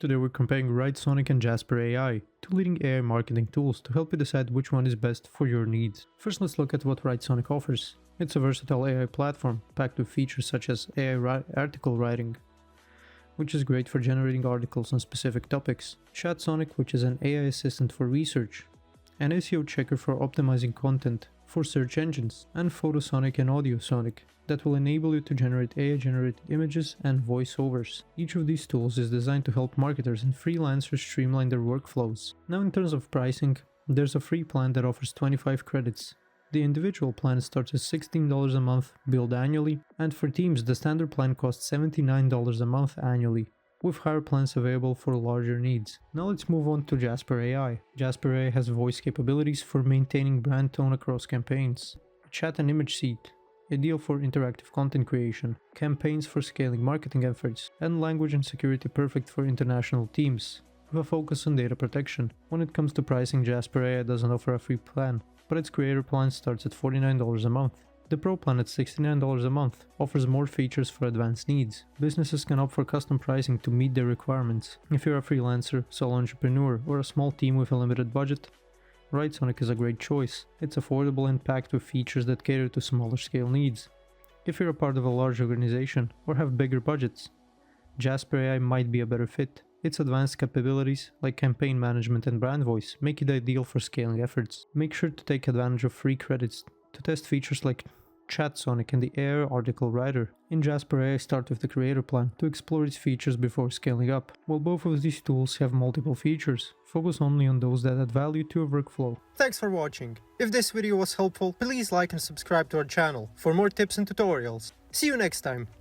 Today we're comparing Writesonic and Jasper AI, two leading AI marketing tools to help you decide which one is best for your needs. First, let's look at what Writesonic offers. It's a versatile AI platform packed with features such as AI article writing, which is great for generating articles on specific topics, Chatsonic, which is an AI assistant for research, an SEO checker for optimizing content for search engines, and Photosonic and Audiosonic that will enable you to generate AI-generated images and voiceovers. Each of these tools is designed to help marketers and freelancers streamline their workflows. Now, in terms of pricing, there's a free plan that offers 25 credits. The individual plan starts at $16 a month, billed annually, and for teams the standard plan costs $79 a month annually, with higher plans available for larger needs. Now let's move on to Jasper AI. Jasper AI has voice capabilities for maintaining brand tone across campaigns, a chat and image seat, ideal for interactive content creation, campaigns for scaling marketing efforts, and language and security perfect for international teams, with a focus on data protection. When it comes to pricing, Jasper AI doesn't offer a free plan, but its creator plan starts at $49 a month. The Pro plan at $69 a month offers more features for advanced needs. Businesses can opt for custom pricing to meet their requirements. If you're a freelancer, solo entrepreneur, or a small team with a limited budget, Writesonic is a great choice. It's affordable and packed with features that cater to smaller scale needs. If you're a part of a large organization or have bigger budgets, Jasper AI might be a better fit. Its advanced capabilities, like campaign management and brand voice, make it ideal for scaling efforts. Make sure to take advantage of free credits to test features like Chatsonic and the AI article writer. In Jasper AI, start with the creator plan to explore its features before scaling up. While both of these tools have multiple features, focus only on those that add value to your workflow. Thanks for watching. If this video was helpful, please like and subscribe to our channel for more tips and tutorials. See you next time.